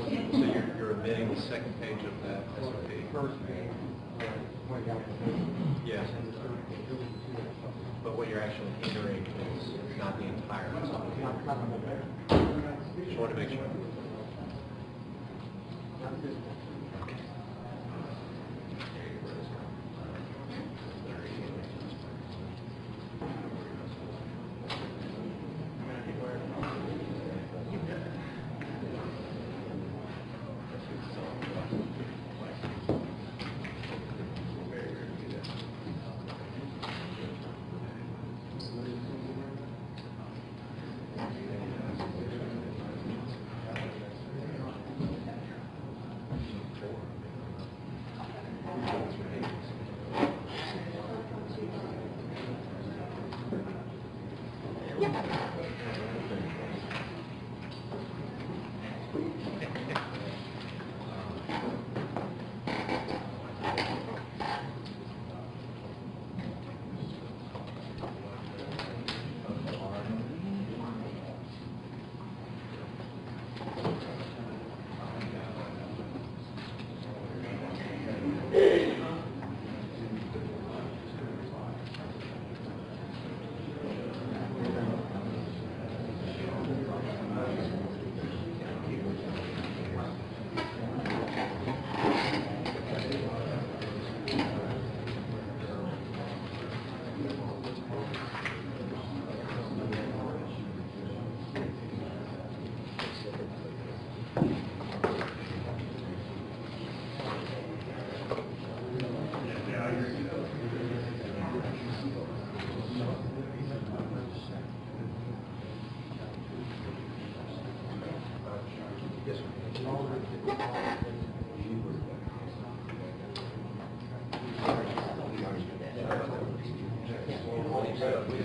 So you're omitting the second page of that SOP. Yes. But what you're actually hindering is not the entire SOP. Just want to make sure.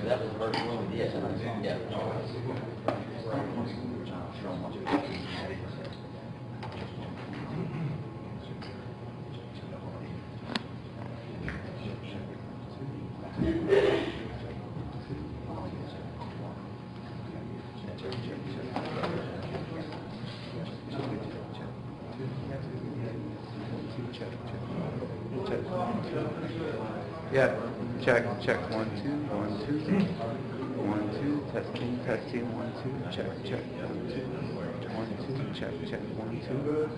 That was the first one we did. Yeah. Yeah, check, 1, 2, 1, 2, 1, 2, testing, 1, 2, check, 1, 2, check, 1, 2.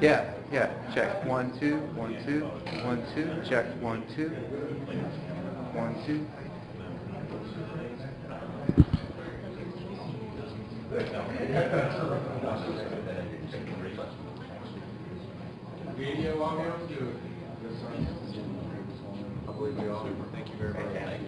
Yeah, check, 1, 2, 1, 2, 1, 2, check, 1, 2, 1, 2. Media log out to I believe we all. Thank you very much.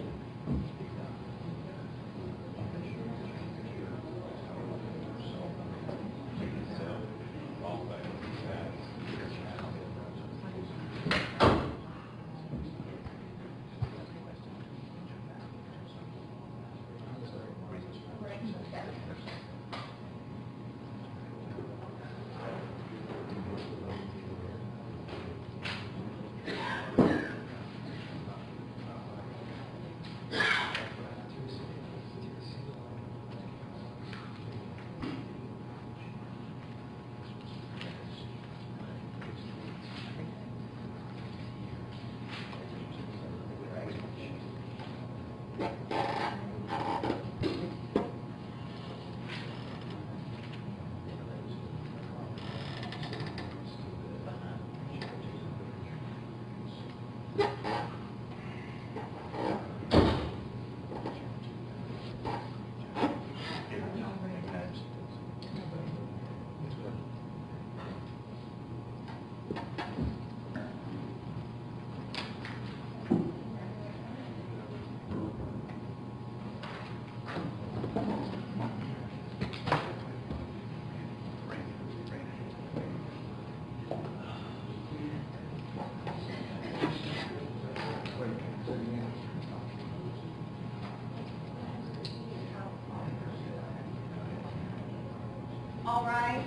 rise.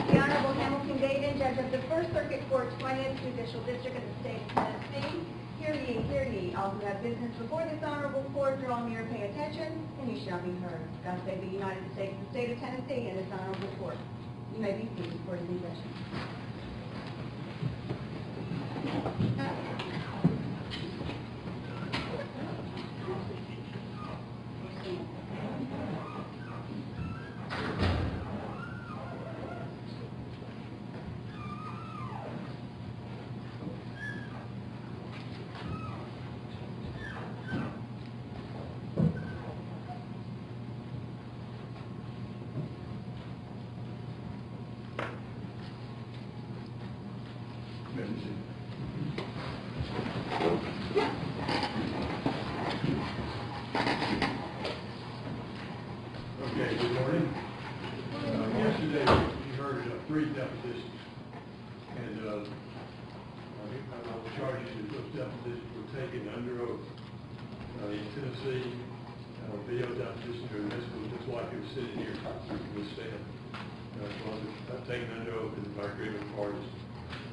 The Honorable Hamilton Dayton, Judge of the First Circuit Court, 20th Judicial District of the State of Tennessee. Hear ye, hear ye. All who have business before this honorable court, draw near, pay attention, and you shall be heard. God save the United States, the State of Tennessee, and this honorable court. You may be seated for the session. Okay, good morning. Yesterday, we heard 3 depositions, and I will charge you that those depositions were taken under oath. In Tennessee, video depositions are admissible just like you're sitting here in this stand. As long as it's taken under oath and by agreement of parties.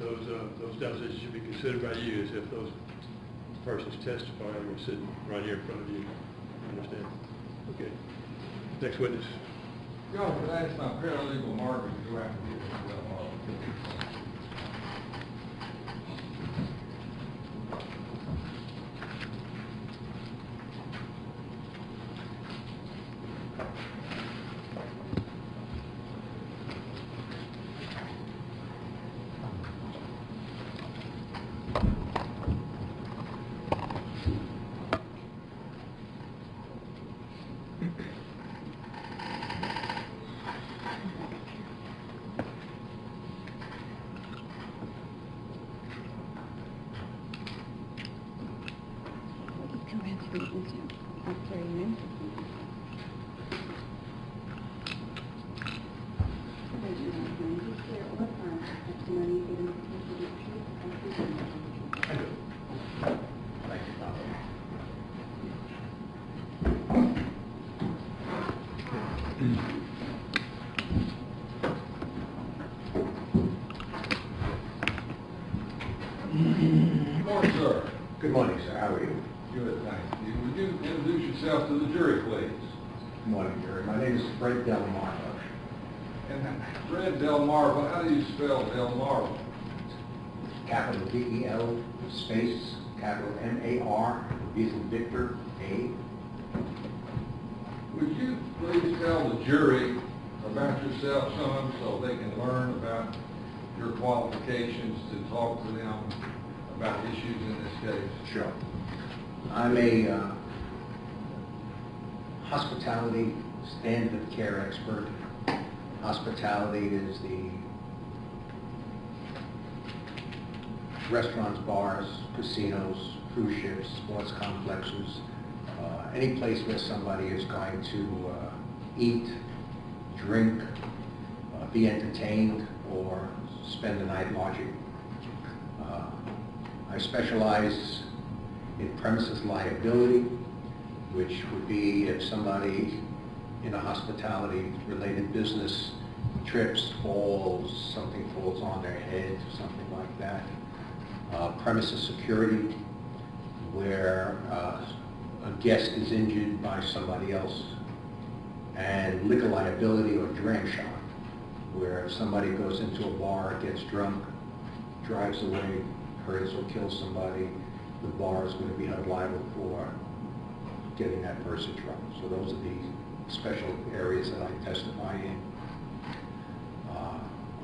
Those depositions should be considered by you as if those persons testifying were sitting right here in front of you. Understand? Okay. Next witness. Your Honor, that's my paralegal Margaret who have to be as well, Margaret. Good morning, sir. Good morning, sir. How are you? Good, thank you. Would you introduce yourself to the jury, please? Good morning, Jerry. My name is Fred Delmarva. And Fred Delmarva, how do you spell Delmarva? Capital D-E-L, space, capital M-A-R, V as in Victor, A. Would you please tell the jury about yourself some so they can learn about your qualifications to talk to them about issues in this case? Sure. I'm a hospitality standard of care expert. Hospitality is the restaurants, bars, casinos, cruise ships, sports complexes, any place where somebody is going to eat, drink, be entertained, or spend the night lodging. I specialize in premises liability, which would be if somebody in a hospitality-related business trips, falls, something falls on their head, something like that. Premises security, where a guest is injured by somebody else. And liquor liability or dram shop, where if somebody goes into a bar, gets drunk, drives away, hurts or kills somebody, the bar is going to be held liable for getting that person drunk. So those are the special areas that I testify in.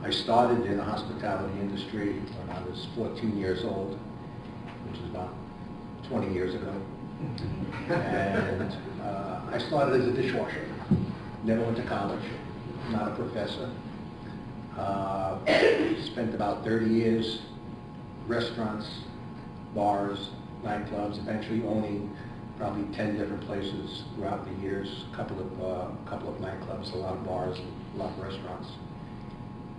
I started in the hospitality industry when I was 14 years old, which is about 20 years ago. And I started as a dishwasher. Never went to college, not a professor. Spent about 30 years, restaurants, bars, nightclubs, eventually owning probably 10 different places throughout the years, a couple of nightclubs, a lot of bars, a lot of restaurants.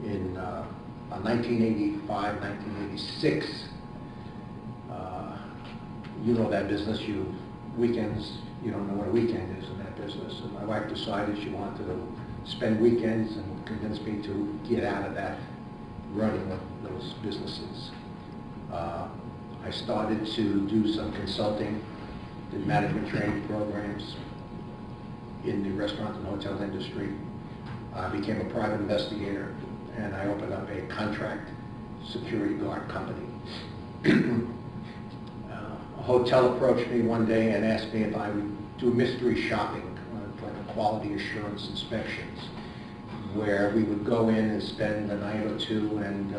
In 1985, 1986, you know that business, weekends, you don't know what a weekend is in that business. And my wife decided she wanted to spend weekends and convince me to get out of that running of those businesses. I started to do some consulting, did management training programs in the restaurant and hotel industry. I became a private investigator, and I opened up a contract security guard company. A hotel approached me one day and asked me if I would do mystery shopping for quality assurance inspections, where we would go in and spend a night or two and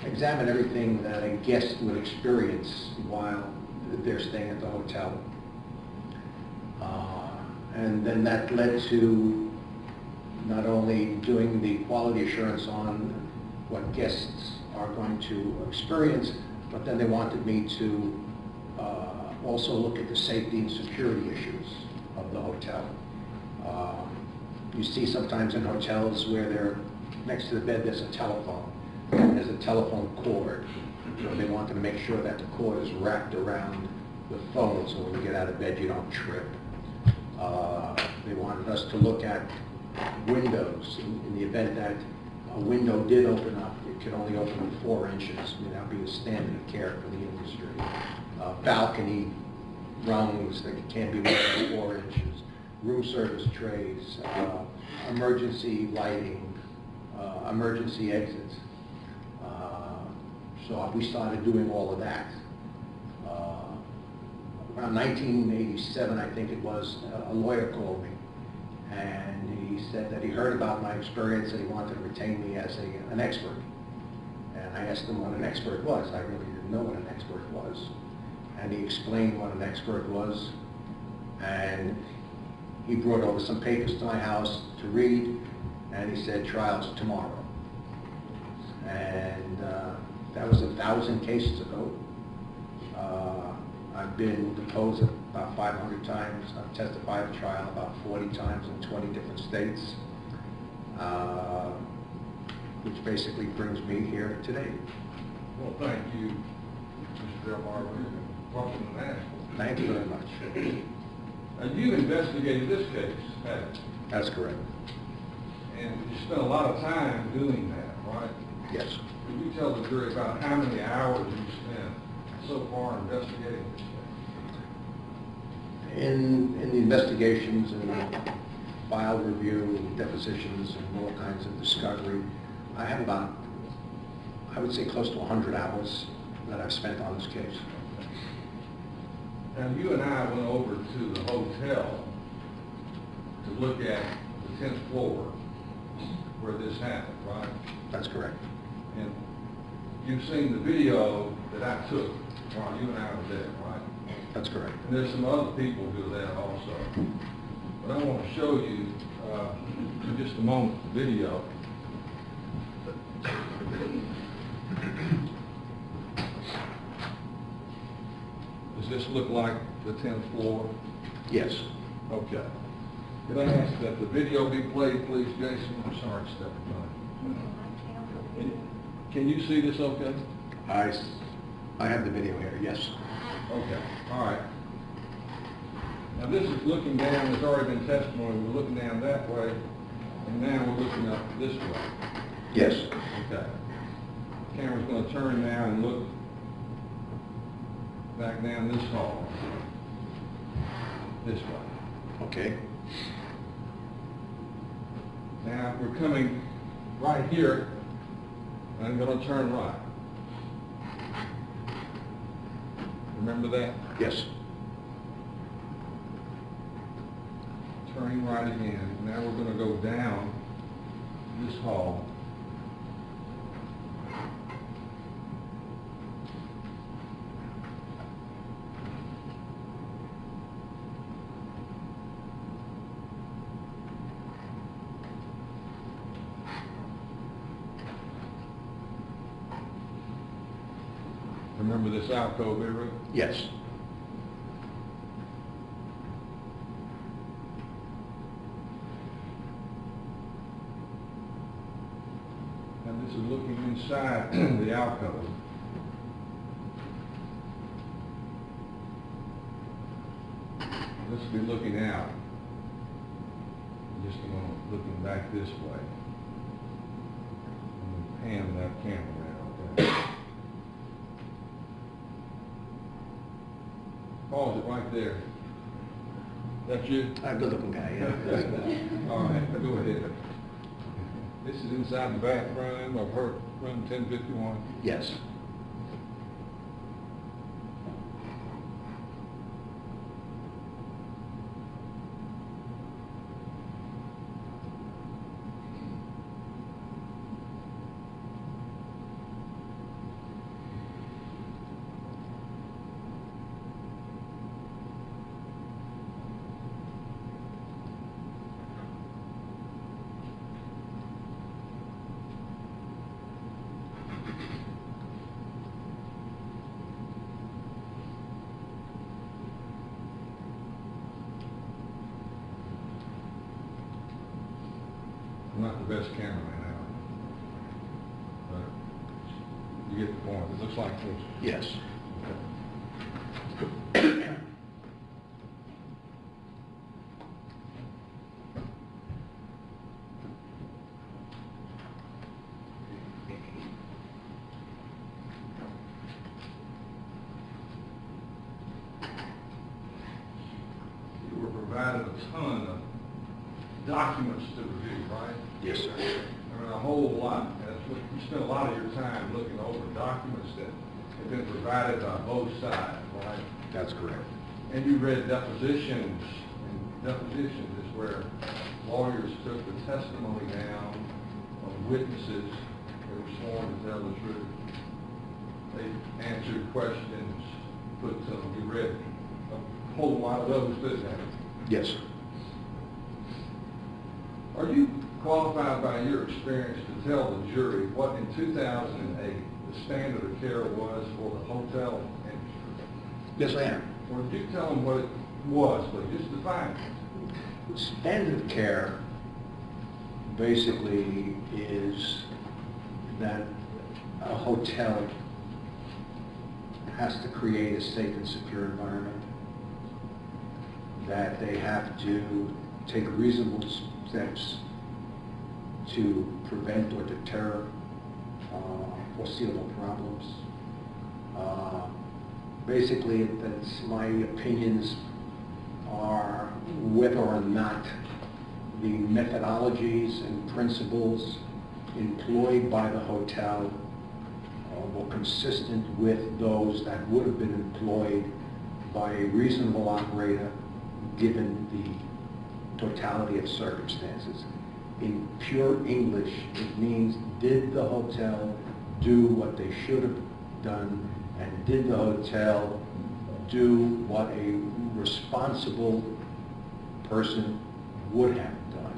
examine everything that a guest would experience while they're staying at the hotel. And then that led to not only doing the quality assurance on what guests are going to experience, but then they wanted me to also look at the safety and security issues of the hotel. You see sometimes in hotels where they're next to the bed there's a telephone, and there's a telephone cord. So they wanted to make sure that the cord is wrapped around the phone so when you get out of bed you don't trip. They wanted us to look at windows in the event that a window did open up. It could only open with 4 inches. I mean, that would be the standard of care for the industry. Balcony rungs that can't be more than 4 inches. Room service trays, emergency lighting, emergency exits. So we started doing all of that. Around 1987, I think it was, a lawyer called me, and he said that he heard about my experience and he wanted to retain me as an expert. And I asked him what an expert was. I really didn't know what an expert was. And he explained what an expert was, and he brought over some papers to my house to read, and he said, trial's tomorrow. And that was 1,000 cases ago. I've been deposed about 500 times. I've testified at trial about 40 times in 20 different states, which basically brings me here today. Well, thank you, Mr. Del Mar. Welcome to Nashville. Thank you very much. And you investigated this case, haven't you? That's correct. And you spent a lot of time doing that, right? Yes. Could you tell the jury about how many hours you spent so far investigating this case? In the investigations and file review, depositions, and all kinds of discovery, I have about, I would say, close to 100 hours that I've spent on this case. Now, you and I went over to the hotel to look at the 10th floor where this happened, right? That's correct. And you've seen the video that I took while you and I were there, right? That's correct. And there's some other people who are there also. But I want to show you in just a moment the video. Does this look like the 10th floor? Yes. Okay. Could I ask that the video be played, please, Jason? I'm sorry, stepping on. Can you see this okay? I have the video here, yes. Okay, all right. Now this is looking down, there's already been testimony, we're looking down that way, and now we're looking up this way. Yes. Okay. Camera's going to turn now and look back down this hall, this way. Okay. Now we're coming right here, and I'm going to turn right. Remember that? Yes. Turning right again. Now we're going to go down this hall. Remember this alcove area? Yes. And this is looking inside the alcove. This will be looking out. just a moment, looking back this way. I'm gonna pan that camera around, okay? Pause it right there. That's you? A good-looking guy, yeah. All right, go ahead. This is inside the bathroom of her room 1051. Yes. I'm not the best cameraman out, but you get the point. It looks like this. Yes. You were provided a ton of documents to review, right? Yes, sir. I mean, a whole lot. That's what, you spend a lot of your time looking over documents that have been provided by both sides, right? That's correct. And you read depositions, and depositions is where lawyers took the testimony down of witnesses that were sworn to tell the truth. They answered questions, put to them. You read a whole lot of those, didn't you? Yes, sir. Are you qualified by your experience to tell the jury what in 2008 the standard of care was for the hotel industry? Yes, I am. Or did you tell them what it was, but just define it? Standard of care basically is that a hotel has to create a safe and secure environment, that they have to take reasonable steps to prevent or deter foreseeable problems. Basically, that's my opinions are whether or not the methodologies and principles employed by the hotel were consistent with those that would have been employed by a reasonable operator given the totality of circumstances. In pure English, it means, did the hotel do what they should have done, and did the hotel do what a responsible person would have done?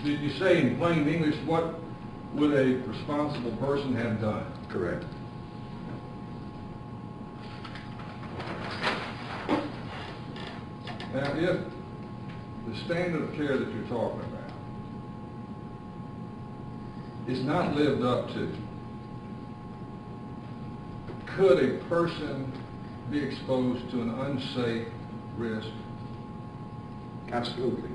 Did you say in plain English what would a responsible person have done? Correct. Now, if the standard of care that you're talking about is not lived up to, could a person be exposed to an unsafe risk? Absolutely.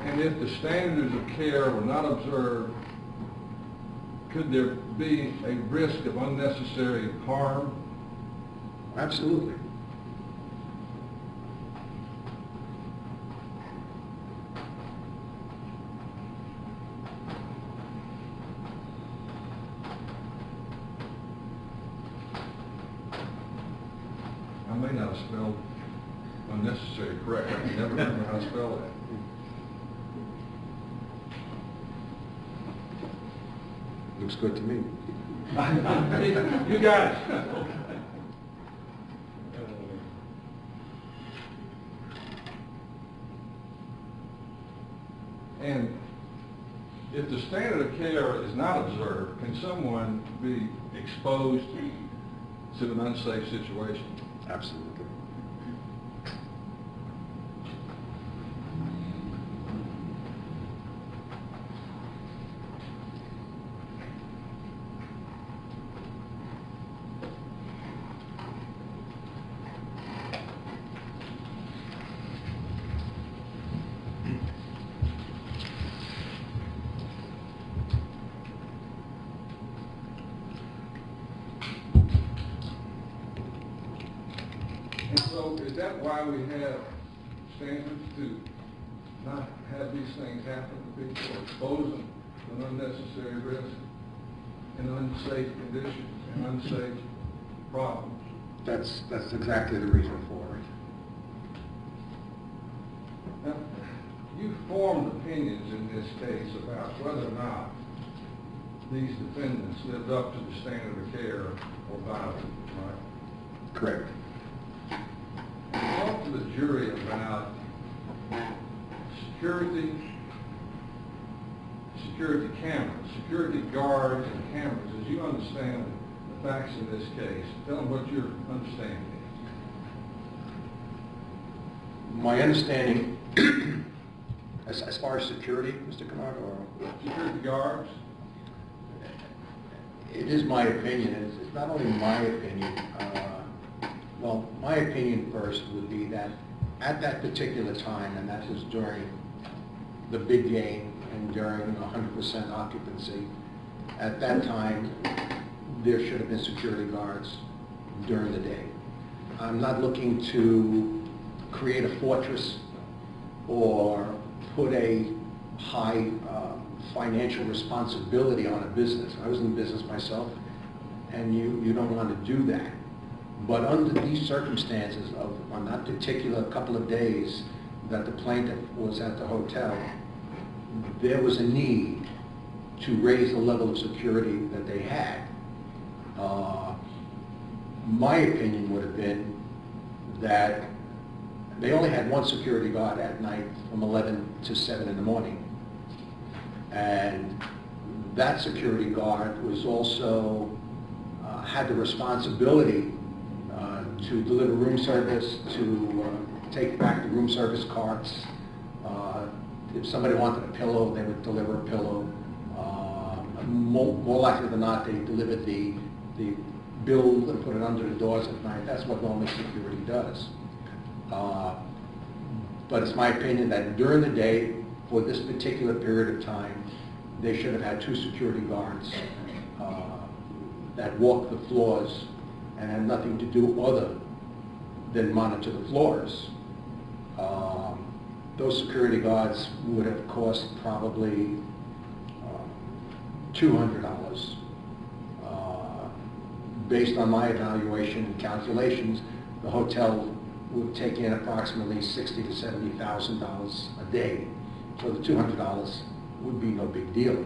And if the standards of care were not observed, could there be a risk of unnecessary harm? Absolutely. I may not have spelled unnecessary, correct? I can never remember how to spell that. Looks good to me. You got it. And if the standard of care is not observed, can someone be exposed to an unsafe situation? Absolutely. And so is that why we have standards to not have these things happen to people, or expose them to an unnecessary risk in unsafe conditions and unsafe problems? That's exactly the reason for it. Now, you formed opinions in this case about whether or not these defendants lived up to the standard of care or violated, right? Correct. Talk to the jury about security cameras, security guards and cameras, as you understand the facts in this case. Tell them what your understanding is. My understanding, as far as security, Mr. Kennard, or Security guards? it is my opinion, it's not only my opinion, well, my opinion first would be that at that particular time, and that was during the big game and during 100% occupancy, at that time, there should have been security guards during the day. I'm not looking to create a fortress or put a high financial responsibility on a business. I was in business myself, and you don't want to do that. But under these circumstances of, on that particular couple of days that the plaintiff was at the hotel, there was a need to raise the level of security that they had. My opinion would have been that they only had one security guard at night from 11 to 7 in the morning. And that security guard was also, had the responsibility to deliver room service, to take back the room service carts. If somebody wanted a pillow, they would deliver a pillow. More likely than not, they delivered the bill and put it under the doors at night. That's what normally security does. But it's my opinion that during the day, for this particular period of time, they should have had 2 security guards that walked the floors and had nothing to do other than monitor the floors. Those security guards would have cost probably $200. Based on my evaluation and calculations, the hotel would take in approximately $60,000 to $70,000 a day. So the $200 would be no big deal.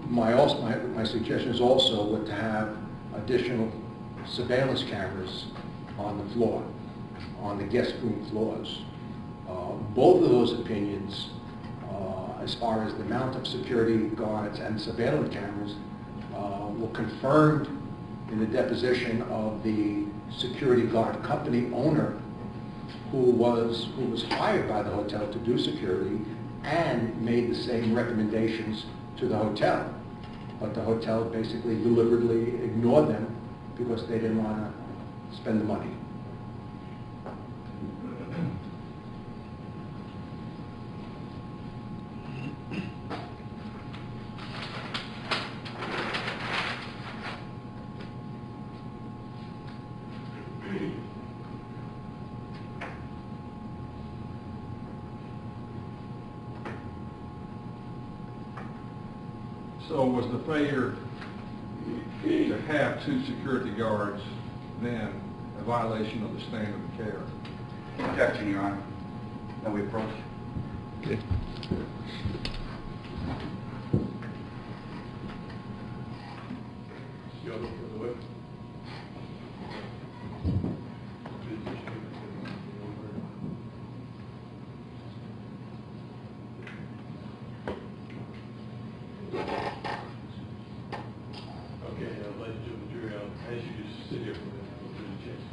My suggestion is also to have additional surveillance cameras on the floor, on the guest room floors. Both of those opinions, as far as the amount of security guards and surveillance cameras, were confirmed in the deposition of the security guard company owner who was hired by the hotel to do security and made the same recommendations to the hotel. But the hotel basically deliberately ignored them because they didn't want to spend the money. So was the failure to have 2 security guards then a violation of the standard of care. Objection, Your Honor. May we approach? Y'all look for the way. Okay, ladies and gentlemen, jury, I'll ask you to sit here for a minute. We'll do the checks.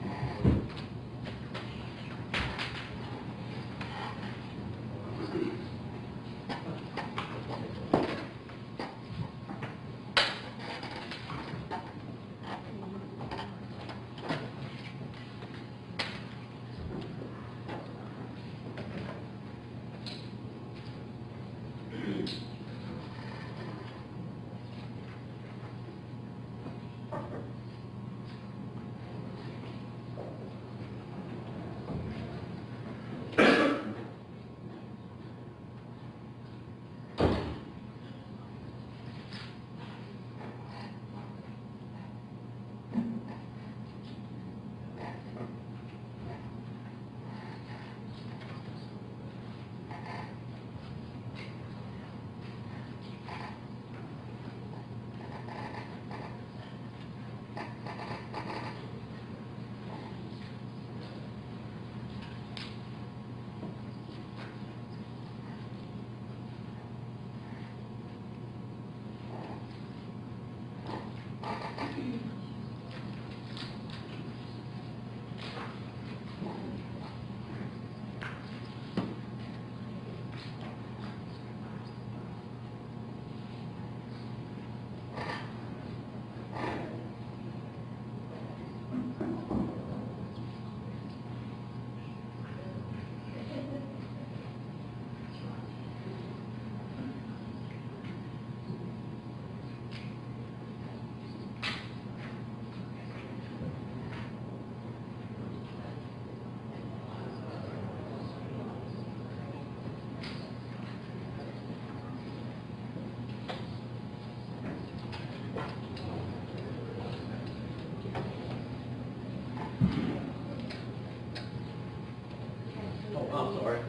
Oh, I'm sorry.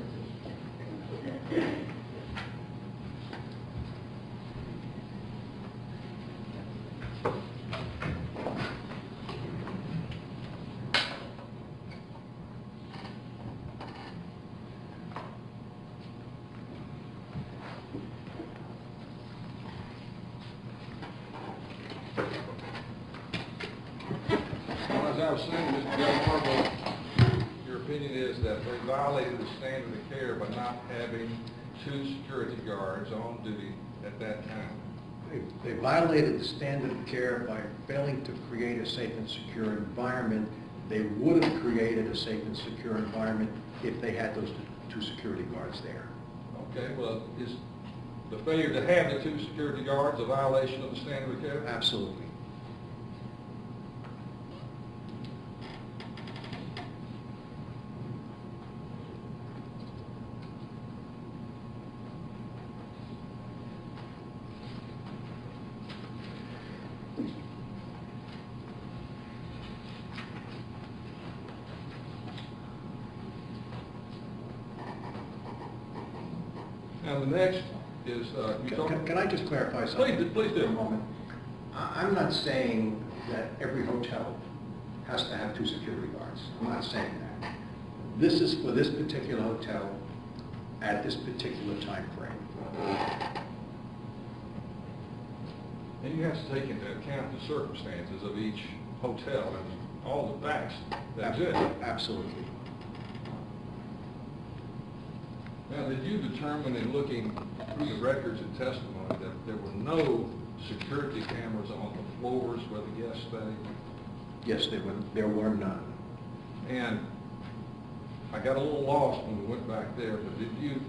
Well, as I was saying, Mr. Delmarva, your opinion is that they violated the standard of care by not having 2 security guards on duty at that time. They violated the standard of care by failing to create a safe and secure environment. They would have created a safe and secure environment if they had those 2 security guards there. Okay, well, is the failure to have the 2 security guards a violation of the standard of care? Absolutely. Now, the next is, Can I just clarify something? Please do. For a moment. I'm not saying that every hotel has to have 2 security guards. I'm not saying that. This is for this particular hotel at this particular time frame. And you have to take into account the circumstances of each hotel and all the facts that exist. Absolutely. Now, did you determine in looking through the records and testimony that there were no security cameras on the floors where the guests stayed? Yes, there were none. And I got a little lost when we went back there, but did you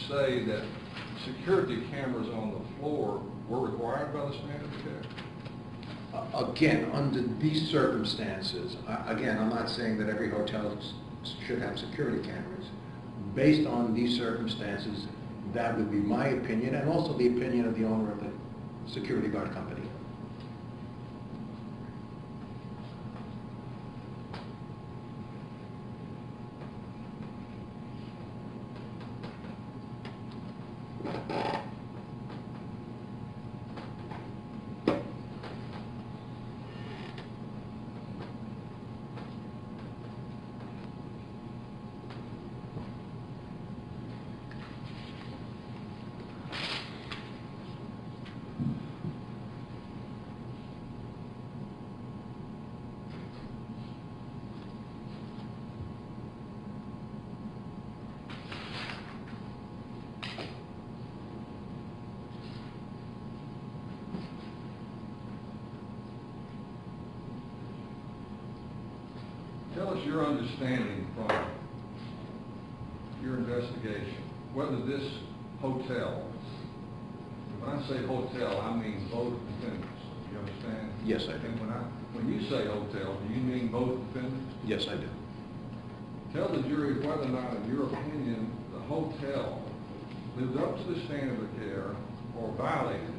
say that security cameras on the floor were required by the standard of care? Again, under these circumstances, again, I'm not saying that every hotel should have security cameras. Based on these circumstances, that would be my opinion, and also the opinion of the owner of the security guard company. What's your understanding from your investigation, whether this hotel, when I say hotel, I mean both defendants, you understand? Yes, I do. And when you say hotel, do you mean both defendants? Yes, I do. Tell the jury whether or not, in your opinion, the hotel lived up to the standard of care or violated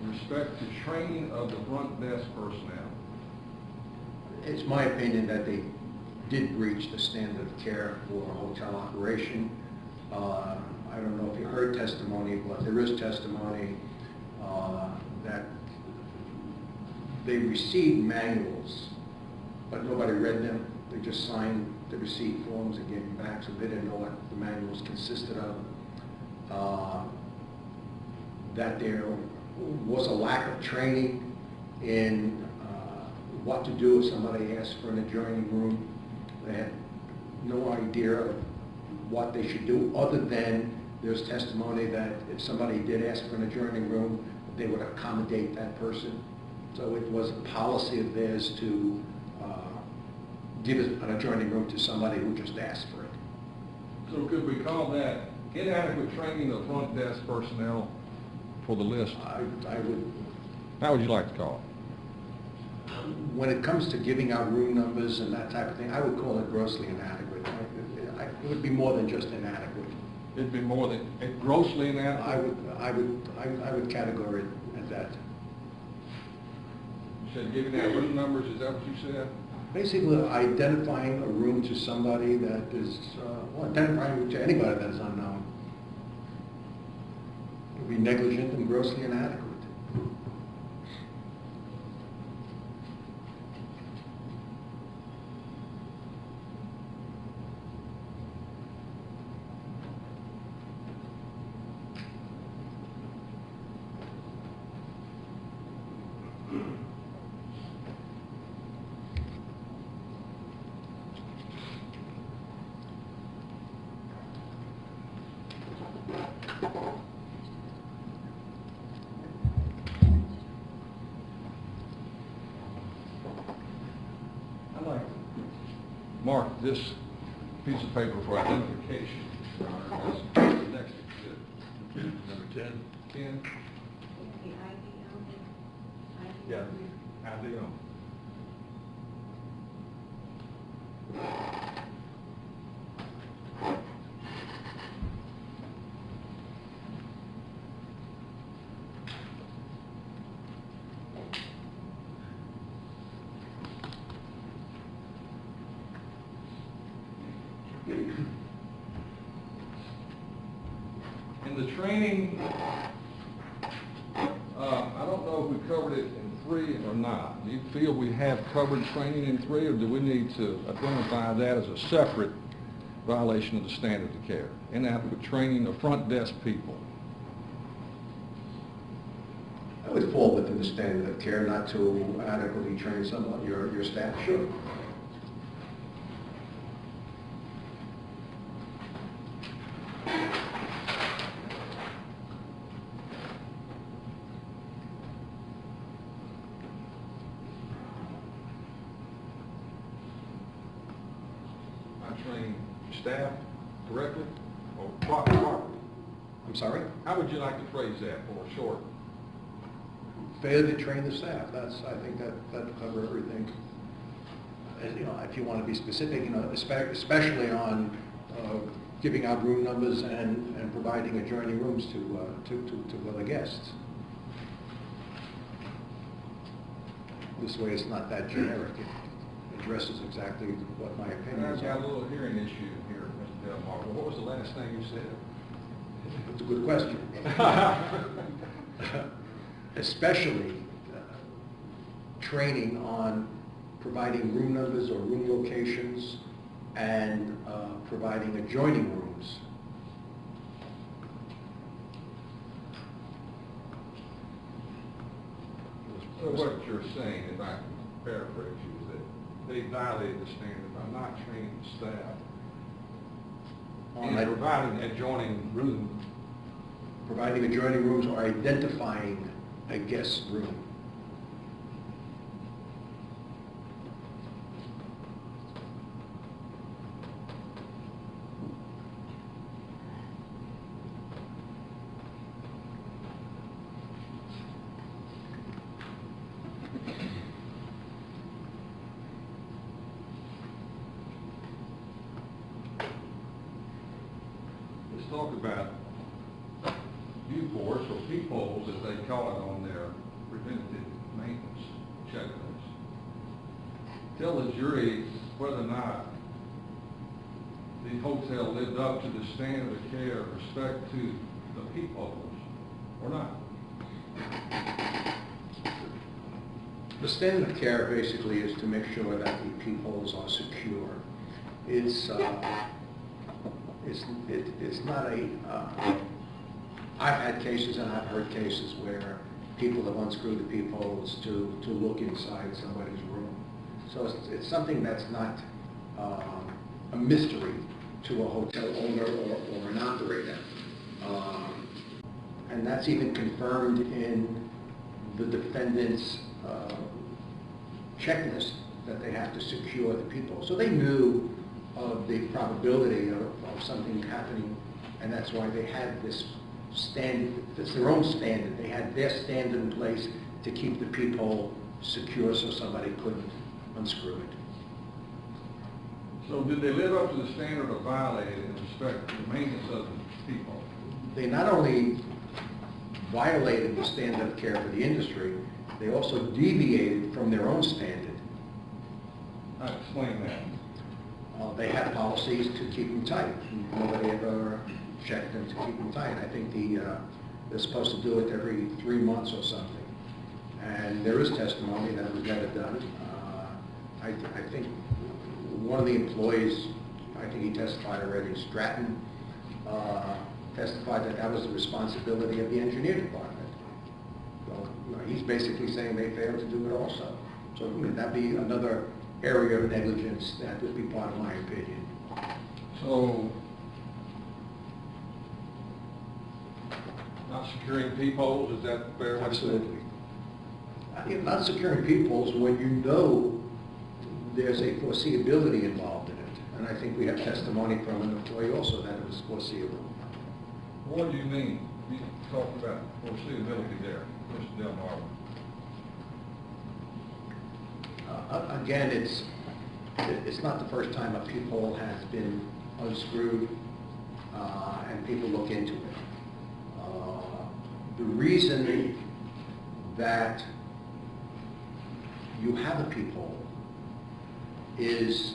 in respect to training of the front desk personnel. It's my opinion that they did breach the standard of care for a hotel operation. I don't know if you heard testimony, but there is testimony that they received manuals, but nobody read them. They just signed the receipt forms and gave them back, so they didn't know what the manuals consisted of. That there was a lack of training in what to do if somebody asked for an adjoining room. They had no idea of what they should do, other than there's testimony that if somebody did ask for an adjoining room, they would accommodate that person. So it was a policy of theirs to give an adjoining room to somebody who just asked for it. So could we call that inadequate training of front desk personnel for the list? I would, How would you like to call when it comes to giving out room numbers and that type of thing, I would call it grossly inadequate. It would be more than just inadequate. it? It'd be more than grossly inadequate? I would categorize it at that. You said giving out room numbers, is that what you said? Basically, identifying a room to somebody that is, well, identifying to anybody that is unknown. It would be negligent and grossly inadequate. I'd like to mark this piece of paper for identification. That's the next exhibit. Number 10. 10? Yeah, ID on. In the training, I don't know if we covered it in 3 or not. Do you feel we have covered training in 3, or do we need to identify that as a separate violation of the standard of care? Inadequate training of front desk people. I would fall within the standard of care not to adequately train someone, your staff, sure. Train staff correctly or properly? I'm sorry? How would you like to phrase that for short? Failure to train the staff. I think that covers everything. And, you know, if you want to be specific, you know, especially on giving out room numbers and providing adjoining rooms to other guests. This way, it's not that generic. It addresses exactly what my opinion is. I've got a little hearing issue here, Mr. Delmar. What was the last thing you said? It's a good question. Especially training on providing room numbers or room locations and providing adjoining rooms. So what you're saying, if I can paraphrase you, is that they violated the standard by not training the staff and providing adjoining rooms. Providing adjoining rooms or identifying a guest room. talk about viewports or peepholes, as they call it on their preventative maintenance checklist. Tell the jury whether or not the hotel lived up to the standard of care with respect to the peepholes or not. The standard of care basically is to make sure that the peepholes are secure. It's not a, I've had cases and I've heard cases where people have unscrewed the peepholes to look inside somebody's room. So it's something that's not a mystery to a hotel owner or an operator. And that's even confirmed in the defendant's checklist that they have to secure the peephole. So they knew of the probability of something happening, and that's why they had this standard. It's their own standard. They had their standard in place to keep the peephole secure so somebody couldn't unscrew it. So did they live up to the standard or violate it in respect to the maintenance of the peephole? They not only violated the standard of care for the industry, they also deviated from their own standard. Explain that. They had policies to keep them tight. Nobody ever checked them to keep them tight. I think they're supposed to do it every 3 months or something. And there is testimony that it was never done. I think one of the employees, I think he testified already, Stratton, testified that that was the responsibility of the engineer department. Well, he's basically saying they failed to do it also. So that'd be another area of negligence that would be part of my opinion. So, not securing peepholes, is that fair? Absolutely. Not securing peepholes when you know there's a foreseeability involved in it. And I think we have testimony from an employee also that it was foreseeable. What do you mean? You talked about foreseeability there, Mr. Del Marble. Again, it's not the first time a peephole has been unscrewed and people look into it. The reason that you have a peephole is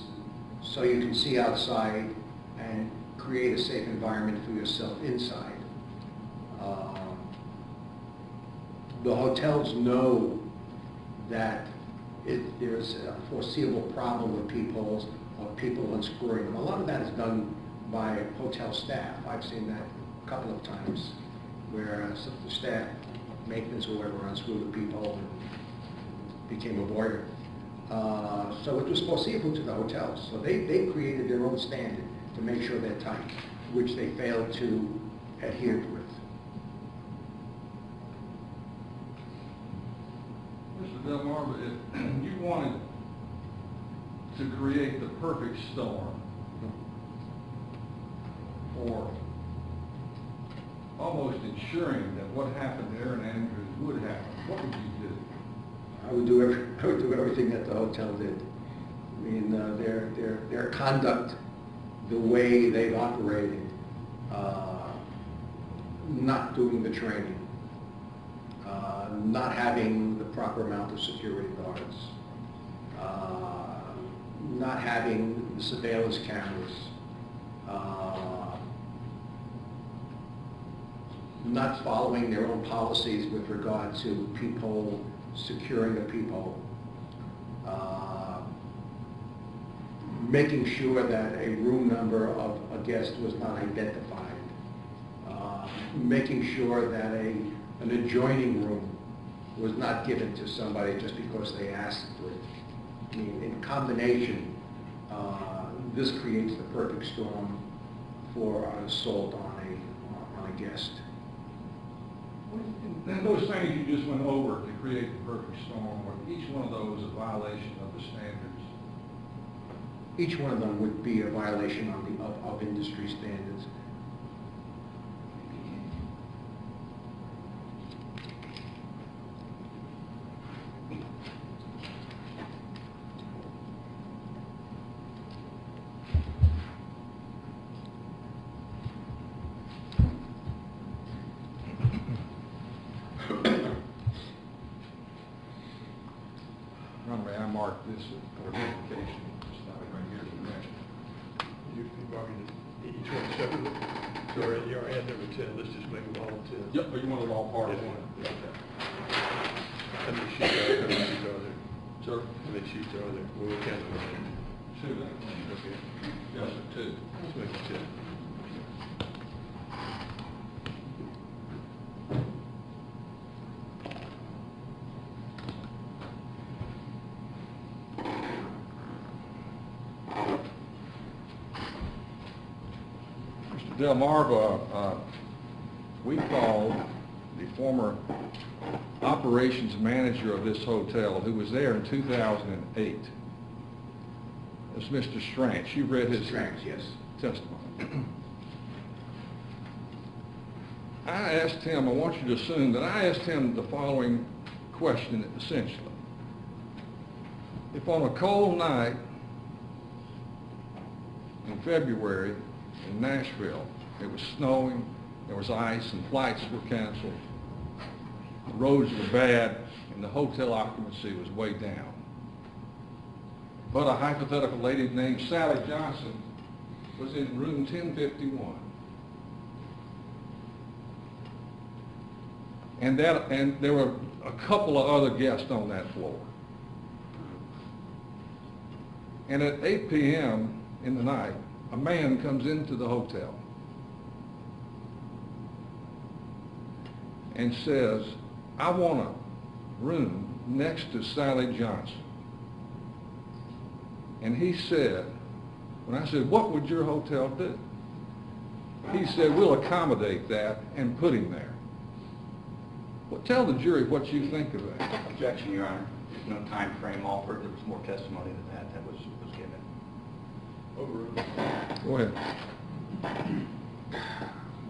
so you can see outside and create a safe environment for yourself inside. The hotels know that there's a foreseeable problem with peepholes or people unscrewing them. A lot of that is done by hotel staff. I've seen that a couple of times where the staff, maintenance or whoever, unscrewed the peephole and became a voyeur. So it was foreseeable to the hotels. So they created their own standard to make sure they're tight, which they failed to adhere with. Mr. Del Marble, if you wanted to create the perfect storm for almost ensuring that what happened to Erin Andrews would happen, what would you do? I would do everything that the hotel did. I mean, their conduct, the way they've operated, not doing the training, not having the proper amount of security guards, not having the surveillance cameras, not following their own policies with regard to peephole, securing a peephole, making sure that a room number of a guest was not identified, making sure that an adjoining room was not given to somebody just because they asked for it. I mean, in combination, this creates the perfect storm for an assault on a guest. And those things you just went over to create the perfect storm, were each one of those a violation of the standards? Each one of them would be a violation of industry standards. mark this for identification. It's not right here in the next. You marking each one separately? So you're at number 10, let's just make them all 10. Yep, but you want it all part of Yes. one? Okay. How many sheets are there? Sir? How many sheets are there? We'll count them. Two. Okay. Yes, sir, two. Let's make it 10. Mr. Delmarva, we called the former operations manager of this hotel, who was there in 2008. It's Mr. Stranch. You read his Strange, yes. testimony. I asked him, I want you to assume that I asked him the following question, essentially. If on a cold night in February in Nashville, it was snowing, there was ice, and flights were canceled, the roads were bad, and the hotel occupancy was way down, but a hypothetical lady named Sally Johnson was in room 1051. And there were a couple of other guests on that floor. And at 8 p.m. in the night, a man comes into the hotel and says, I want a room next to Sally Johnson. And he said, when I said, what would your hotel do? He said, we'll accommodate that and put him there. Well, tell the jury what you think of that. Objection, Your Honor. There's no time frame offered. There was more testimony than that was given. Overruled. Go ahead.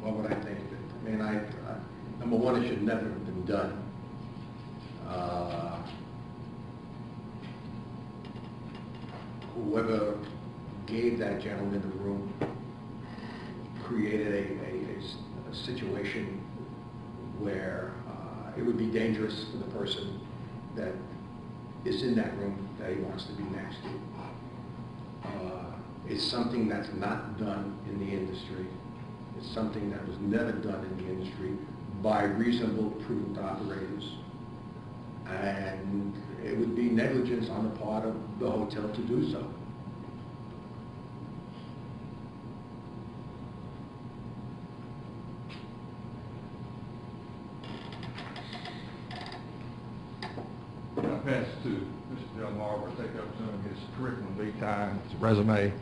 What would I think? I mean, number one, it should never have been done. Whoever gave that gentleman the room created a situation where it would be dangerous for the person that is in that room that he wants to be next to. It's something that's not done in the industry. It's something that was never done in the industry by reasonable, prudent operators. And it would be negligence on the part of the hotel to do so. I pass to Mr. Delmarva to take up some of his curriculum vitae, his resume.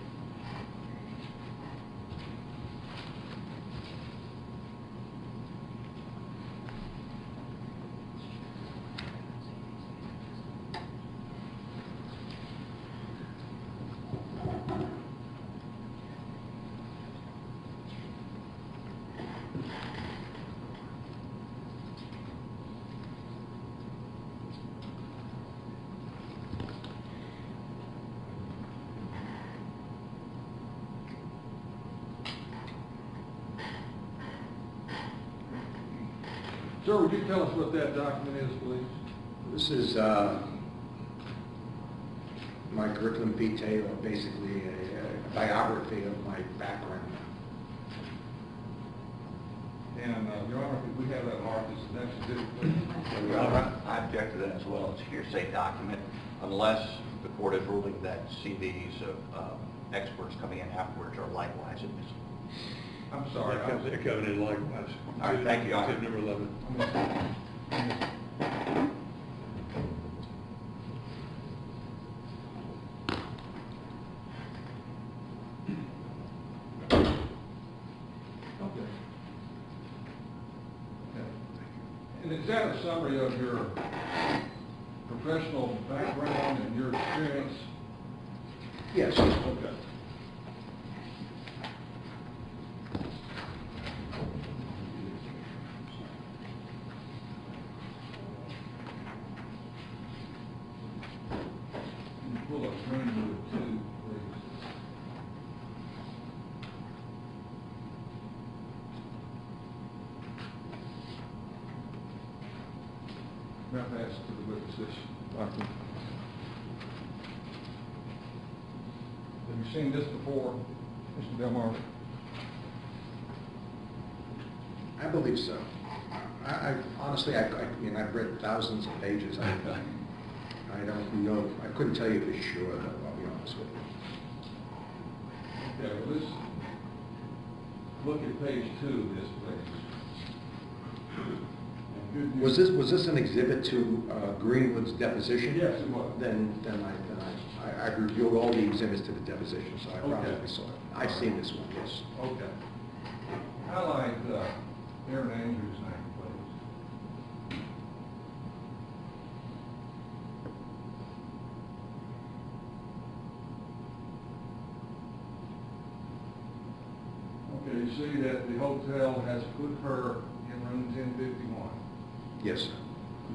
Sir, would you tell us what that document is, please? This is my curriculum vitae, or basically a biography of my background. And, Your Honor, if we have that marked as an exhibit, please. Your Honor, I object to that as well. It's a hearsay document unless the court is ruling that CVs of experts coming in afterwards are likewise admissible. I'm sorry. They're coming in likewise. All right, thank you, Your Honor. Tip number 11. Okay. And is that a summary of your professional background and your experience? Yes. Okay. Pull up screen number 2, please. Now pass to the witnesses. Doctor. you seen this before, Mr. Delmar? I believe so. I honestly, I mean, I've read thousands of pages. I don't know, I couldn't tell you for sure, though, I'll be honest with you. Okay, well, let's look at page 2 of this, please. And good news- Was this an exhibit to Greenwood's deposition? Yes, it was. Then I reviewed all the exhibits to the deposition, so I Okay. probably saw it. I've seen this one, yes. Okay. Highlight Erin Andrews' name, please. Okay, you see that the hotel has put her in room 1051. Yes, sir.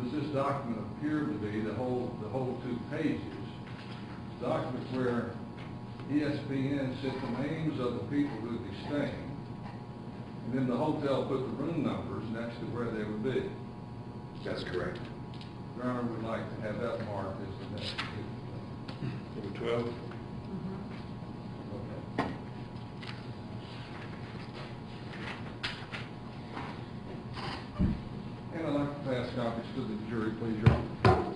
Does this document appear to be the whole 2 pages? Document where ESPN set the names of the people who would be staying, and then the hotel put the room numbers next to where they would be. That's correct. Your Honor, would like to have that marked as the next exhibit. Number 12. Okay. And I'd like to pass copies to the jury, please, Your Honor.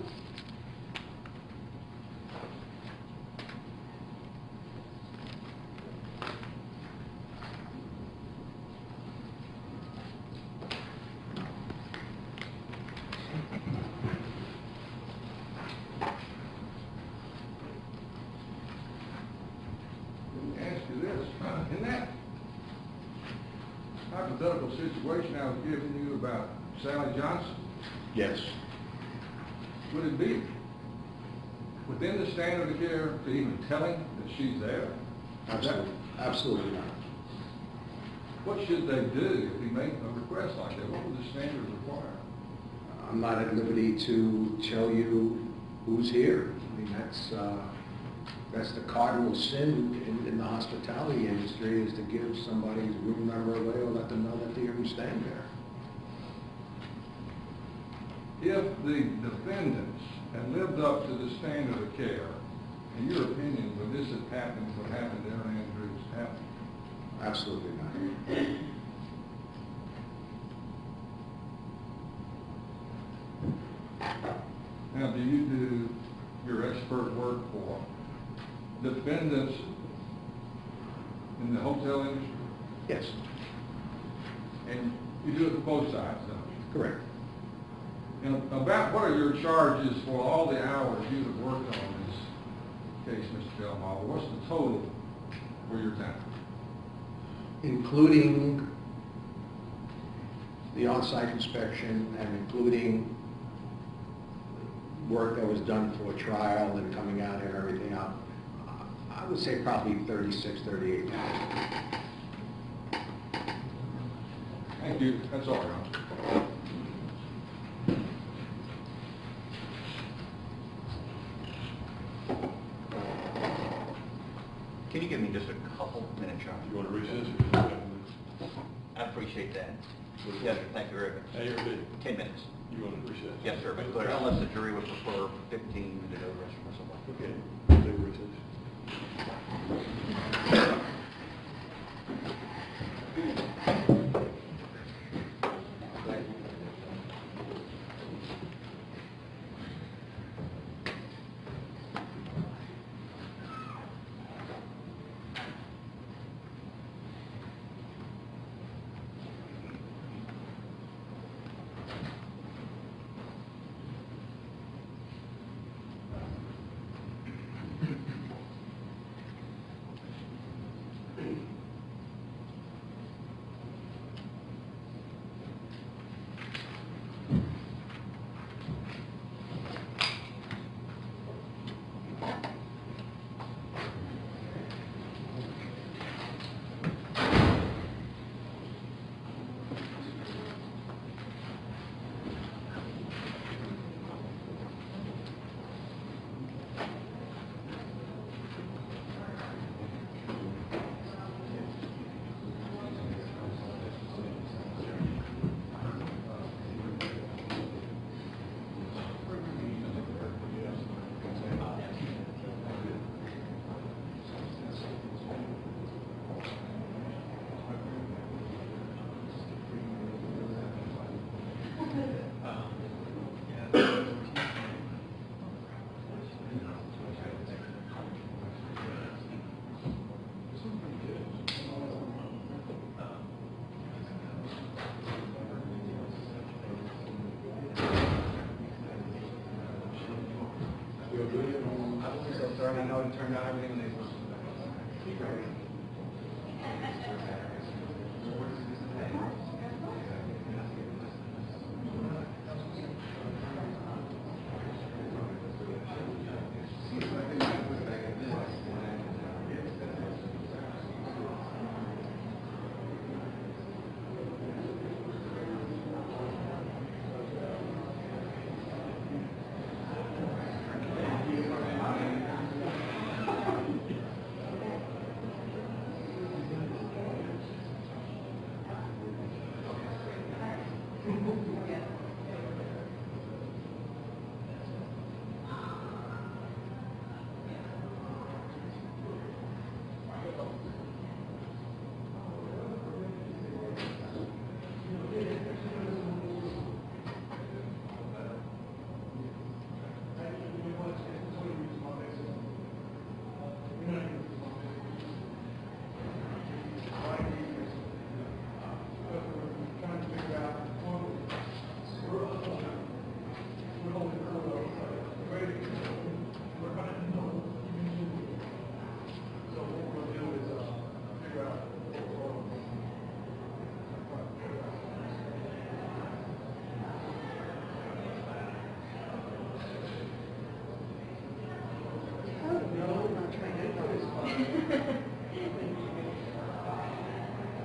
Let me ask you this, in that hypothetical situation I was giving you about Sally Johnson, Yes. would it be within the standard of care to even tell him that she's there? Absolutely. Absolutely not. What should they do if he made a request like that? What would the standard require? I'm not at liberty to tell you who's here. I mean, that's the cardinal sin in the hospitality industry, is to give somebody's room number away or let them know that they're staying there. If the defendants had lived up to the standard of care, in your opinion, would this have happened, what happened to Erin Andrews happen? Absolutely not. Now, do you do your expert work for defendants in the hotel industry? Yes, And you do it for both sides, don't you? correct. And about what are your charges for all the hours you have worked on this case, Mr. Delmar? What's the total for your time? Including the on-site inspection and including work that was done for trial and coming out and everything up, I would say probably 36, 38 hours. Thank you. That's all, Your Honor. Can you give me just a couple minutes, Your Honor? You want to recess? I appreciate that. Yes, sir, thank you very much. Hey, you're good. 10 minutes. You want to recess? Yes, sir, but clear, unless the jury would prefer 15 to go rest or something. Okay. Take recess. and turn down everything when they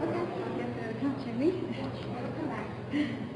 Okay, I guess it'll come to me. It'll come back.